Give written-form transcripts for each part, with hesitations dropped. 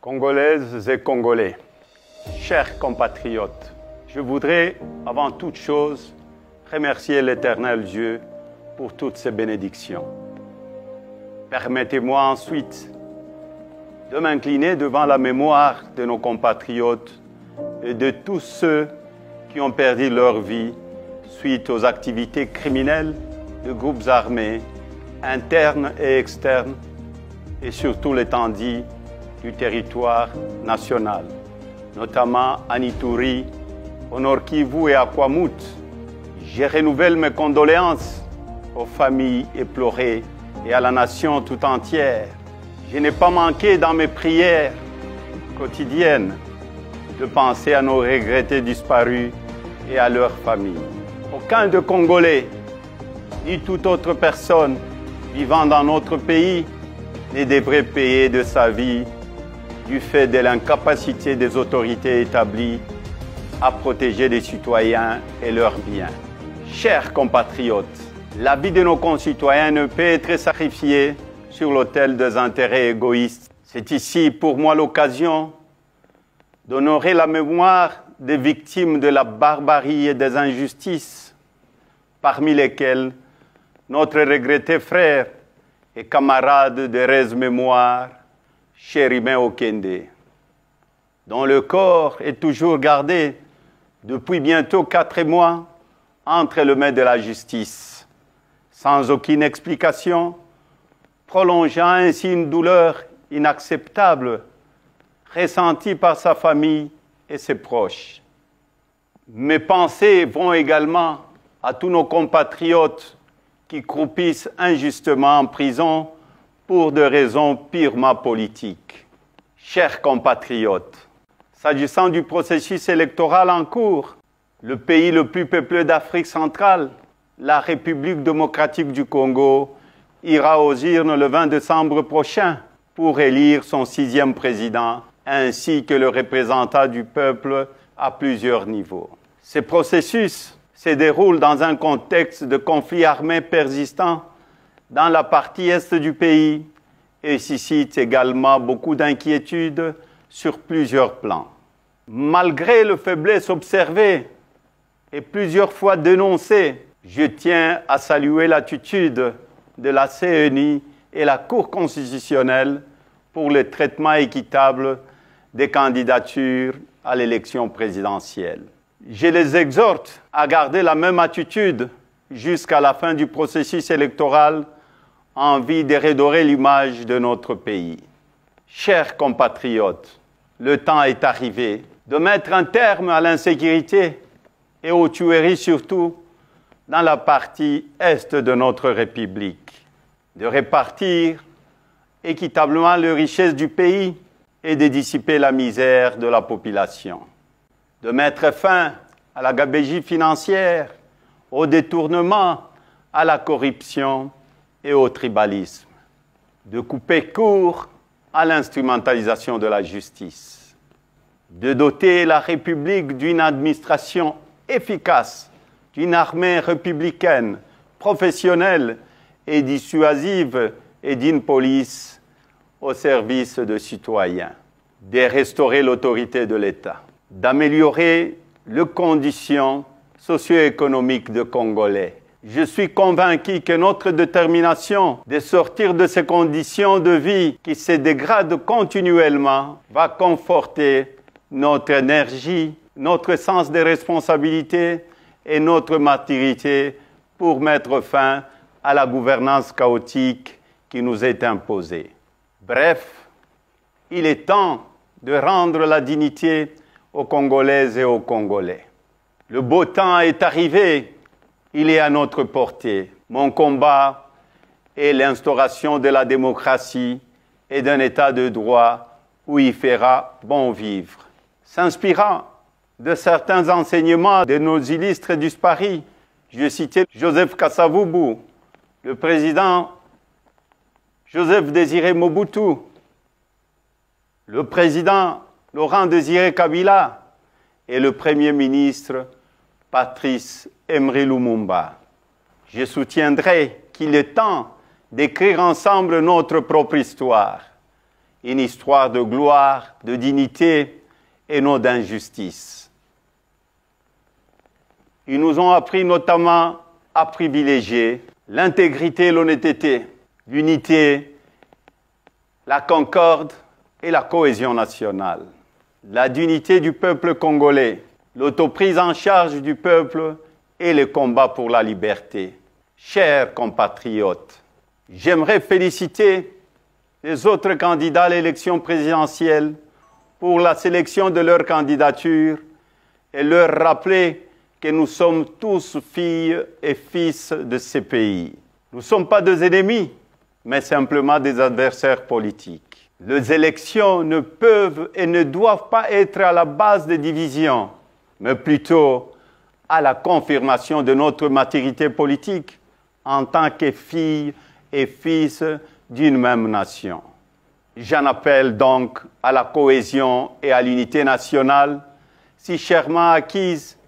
Congolaises et Congolais, chers compatriotes, je voudrais, avant toute chose, remercier l'Éternel Dieu pour toutes ses bénédictions. Permettez-moi ensuite de m'incliner devant la mémoire de nos compatriotes et de tous ceux qui ont perdu leur vie suite aux activités criminelles de groupes armés, internes et externes, et surtout l'étendue du territoire national, notamment à Ituri, au Nord Kivu et à Kwamut. Je renouvelle mes condoléances aux familles éplorées et à la nation tout entière. Je n'ai pas manqué dans mes prières quotidiennes de penser à nos regrettés disparus et à leurs familles. Aucun de Congolais, ni toute autre personne vivant dans notre pays ne devrait payer de sa vie du fait de l'incapacité des autorités établies à protéger les citoyens et leurs biens. Chers compatriotes, la vie de nos concitoyens ne peut être sacrifiée sur l'autel des intérêts égoïstes. C'est ici pour moi l'occasion d'honorer la mémoire des victimes de la barbarie et des injustices, parmi lesquelles notre regretté frère et camarade de Rez Mémoire, Chérimain Okende, dont le corps est toujours gardé depuis bientôt 4 mois entre les mains de la justice, sans aucune explication, prolongeant ainsi une douleur inacceptable ressentie par sa famille et ses proches. Mes pensées vont également à tous nos compatriotes qui croupissent injustement en prison pour des raisons purement politiques. Chers compatriotes, s'agissant du processus électoral en cours, le pays le plus peuplé d'Afrique centrale, la République démocratique du Congo, ira aux urnes le 20 décembre prochain pour élire son 6e président, ainsi que le représentant du peuple à plusieurs niveaux. Ce processus se déroule dans un contexte de conflit armé persistant dans la partie est du pays et suscite également beaucoup d'inquiétudes sur plusieurs plans. Malgré les faiblesses observées et plusieurs fois dénoncées, je tiens à saluer l'attitude de la CENI et la Cour constitutionnelle pour le traitement équitable des candidatures à l'élection présidentielle. Je les exhorte à garder la même attitude jusqu'à la fin du processus électoral en vue de redorer l'image de notre pays. Chers compatriotes, le temps est arrivé de mettre un terme à l'insécurité et aux tueries surtout dans la partie est de notre République, de répartir équitablement les richesses du pays et de dissiper la misère de la population, de mettre fin à la gabegie financière, au détournement, à la corruption et au tribalisme, de couper court à l'instrumentalisation de la justice, de doter la République d'une administration efficace, d'une armée républicaine, professionnelle et dissuasive et d'une police au service des citoyens, de restaurer l'autorité de l'État, d'améliorer les conditions socio-économiques des Congolais. Je suis convaincu que notre détermination de sortir de ces conditions de vie qui se dégradent continuellement va conforter notre énergie, notre sens de responsabilité et notre maturité pour mettre fin à la gouvernance chaotique qui nous est imposée. Bref, il est temps de rendre la dignité aux Congolaises et aux Congolais. Le beau temps est arrivé, il est à notre portée. Mon combat est l'instauration de la démocratie et d'un état de droit où il fera bon vivre. S'inspirant de certains enseignements de nos illustres disparus, je citais Joseph Kasavubu, le président Joseph Désiré Mobutu, le président Laurent Désiré Kabila et le premier ministre Patrice Emery Lumumba. Je soutiendrai qu'il est temps d'écrire ensemble notre propre histoire une histoire de gloire, de dignité et non d'injustice. Ils nous ont appris notamment à privilégier l'intégrité et l'honnêteté, l'unité, la concorde et la cohésion nationale, la dignité du peuple congolais, l'autoprise en charge du peuple et le combat pour la liberté. Chers compatriotes, j'aimerais féliciter les autres candidats à l'élection présidentielle pour la sélection de leur candidature et leur rappeler que nous sommes tous filles et fils de ces pays. Nous ne sommes pas des ennemis, mais simplement des adversaires politiques. Les élections ne peuvent et ne doivent pas être à la base des divisions, mais plutôt à la confirmation de notre maturité politique en tant que filles et fils d'une même nation. J'en appelle donc à la cohésion et à l'unité nationale, si chèrement acquises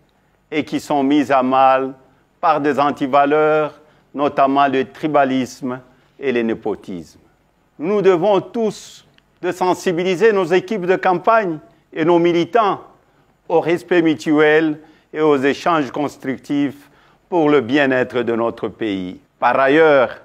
et qui sont mises à mal par des antivaleurs, notamment le tribalisme et le népotisme. Nous devons tous de sensibiliser nos équipes de campagne et nos militants au respect mutuel et aux échanges constructifs pour le bien-être de notre pays. Par ailleurs,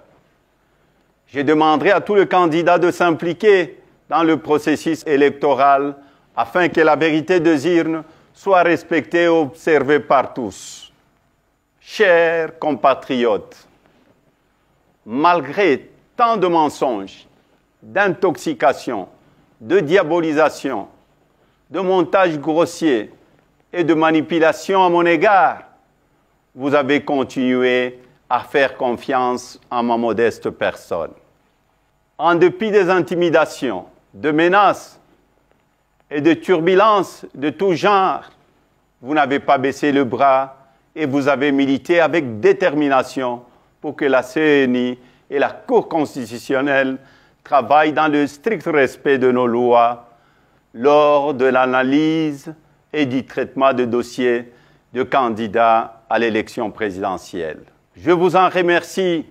je demanderai à tous les candidats de s'impliquer dans le processus électoral afin que la vérité des urnes soit respectée et observée par tous. Chers compatriotes, malgré tant de mensonges, d'intoxication, de diabolisation, de montages grossiers et de manipulations à mon égard, vous avez continué à faire confiance en ma modeste personne. En dépit des intimidations, de menaces et de turbulences de tout genre, vous n'avez pas baissé le bras et vous avez milité avec détermination pour que la CENI et la Cour constitutionnelle travaillent dans le strict respect de nos lois lors de l'analyse et du traitement de dossiers de candidats à l'élection présidentielle. Je vous en remercie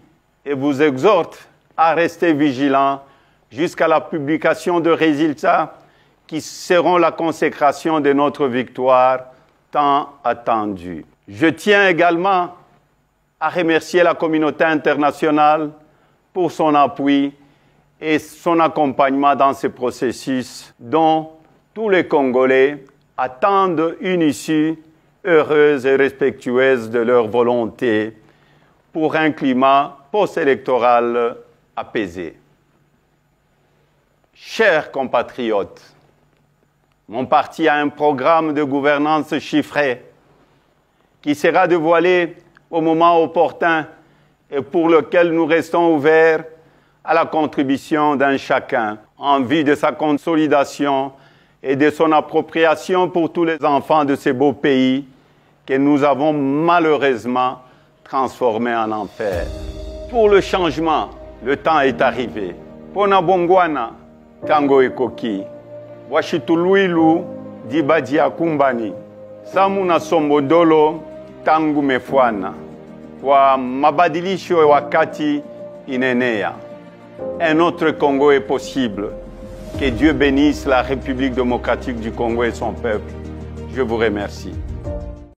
et vous exhorte à rester vigilants jusqu'à la publication de résultats qui seront la consécration de notre victoire tant attendue. Je tiens également à remercier la communauté internationale pour son appui et son accompagnement dans ce processus dont tous les Congolais attendent une issue heureuse et respectueuse de leur volonté pour un climat post-électoral apaisé. Chers compatriotes, mon parti a un programme de gouvernance chiffré qui sera dévoilé au moment opportun et pour lequel nous restons ouverts à la contribution d'un chacun en vue de sa consolidation et de son appropriation pour tous les enfants de ces beaux pays que nous avons malheureusement transformés en enfer. Pour le changement, le temps est arrivé. Pona bongwana, tango ekoki. Washituluilu, dibadi ya kumbani. Samu na sombodolo, tangu mefwana. Kwa mabadilisho ya wakati inenea. Un autre Congo est possible. Que Dieu bénisse la République démocratique du Congo et son peuple. Je vous remercie.